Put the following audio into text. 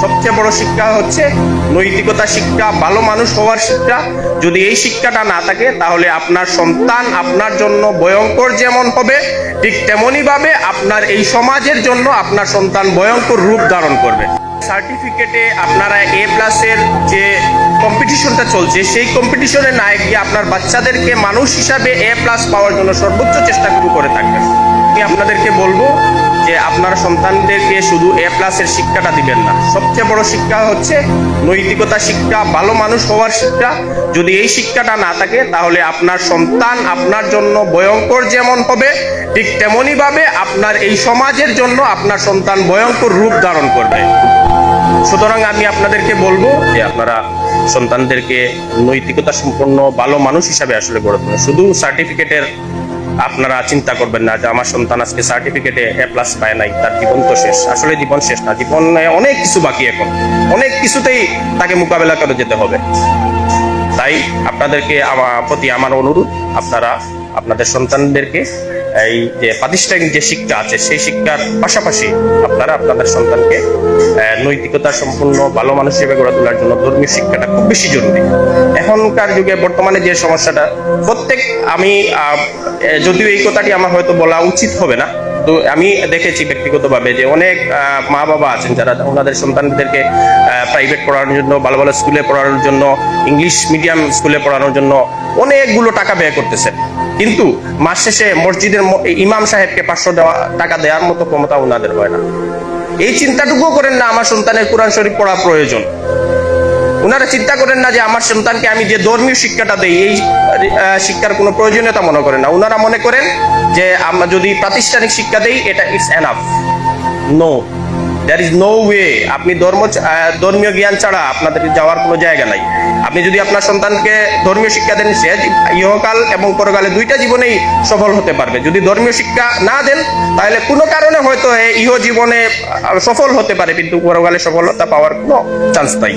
সবচেয়ে বড় শিক্ষা হচ্ছে নৈতিকতা শিক্ষা, ভালো মানুষ হওয়ার শিক্ষা। যদি এই শিক্ষাটা না থাকে তাহলে আপনার সন্তান আপনার জন্য ভয়ঙ্কর যেমন হবে, ঠিক তেমনি ভাবে আপনার এই সমাজের জন্য আপনার সন্তান ভয়ঙ্কর রূপ ধারণ করবে। সার্টিফিকেটে আপনারা A+-এর যে কম্পিটিশনটা চলছে, সেই কম্পিটিশনে না গিয়ে আপনার বাচ্চাদেরকে মানুষ হিসাবে A+ পাওয়ার জন্য সর্বোচ্চ চেষ্টা করে থাকবেন। আমি আপনাদেরকে বলবো যে আপনার সন্তানদেরকে শুধু A+-এর শিক্ষাটা দিবেন না, সবচেয়ে বড় শিক্ষা হচ্ছে নৈতিকতা শিক্ষা, ভালো মানুষ হওয়ার শিক্ষা। যদি এই শিক্ষাটা না থাকে তাহলে আপনার সন্তান আপনার জন্য ভয়ঙ্কর যেমন হবে, ঠিক তেমনি ভাবে আপনার এই সমাজের জন্য আপনার সন্তান ভয়ঙ্কর রূপ ধারণ করবে। সুতরাং আমি আপনাদেরকে বলবো যে আপনারা সন্তানদেরকে নৈতিকতা সম্পন্ন ভালো মানুষ হিসাবে আসলে গড়ে তোলেন। শুধু সার্টিফিকেটের আপনারা চিন্তা করবেন না যে আমার সন্তান আজকে সার্টিফিকেটে A+ পায় নাই, তার জীবন তো শেষ। আসলে জীবন শেষ না, জীবনে অনেক কিছু বাকি, এখন অনেক কিছুতেই তাকে মোকাবেলা করে যেতে হবে। তাই আপনাদেরকে প্রতি আমার অনুরোধ, আপনারা আপনাদের সন্তানদেরকে এই যে প্রাতিষ্ঠানিক যে শিক্ষা আছে সেই শিক্ষার পাশাপাশি আপনারা আপনাদের সন্তানকে নৈতিকতা সম্পূর্ণ ভালো মানুষ হিসেবে গড়ে তোলার জন্য ধর্মীয় শিক্ষাটা খুব বেশি জরুরি। এখনকার যুগে বর্তমানে যে সমস্যাটা আমি যদিও এই কথাটি আমার হয়তো বলা উচিত হবে না, তো আমি দেখেছি ব্যক্তিগতভাবে যে অনেক মা বাবা আছেন যারা ওনাদের সন্তানদেরকে প্রাইভেট পড়ানোর জন্য, ভালো ভালো স্কুলে পড়ানোর জন্য, ইংলিশ মিডিয়াম স্কুলে পড়ানোর জন্য অনেকগুলো টাকা ব্যয় করতেছেন, কিন্তু মাস শেষে মসজিদের ইমাম সাহেবকে 500 টাকা দেওয়ার মতো ক্ষমতা ওনাদের হয় না। এই চিন্তাটুকুও করেন না আমার সন্তানের কোরআন শরীফ পড়া প্রয়োজন। ওনারা চিন্তা করেন না যে আমার সন্তানকে আমি যে ধর্মীয় শিক্ষাটা দেই এই শিক্ষার কোনো প্রয়োজনীয়তা মনে করেন না। ওনারা মনে করেন যে আমরা যদি প্রাতিষ্ঠানিক শিক্ষা দেই এটা it's enough. No, there is no way. আপনি ধর্মীয় জ্ঞান ছাড়া আপনাদের যাওয়ার কোনো জায়গা নাই। আপনি যদি আপনার সন্তানকে ধর্মীয় শিক্ষা দেন, সে ইহকাল এবং পরকালে দুইটা জীবনেই সফল হতে পারবে। যদি ধর্মীয় শিক্ষা না দেন তাহলে কোনো কারণে হয়তো ইহ জীবনে সফল হতে পারে, কিন্তু পরকালে সফলতা পাওয়ার কোনো চান্স নাই।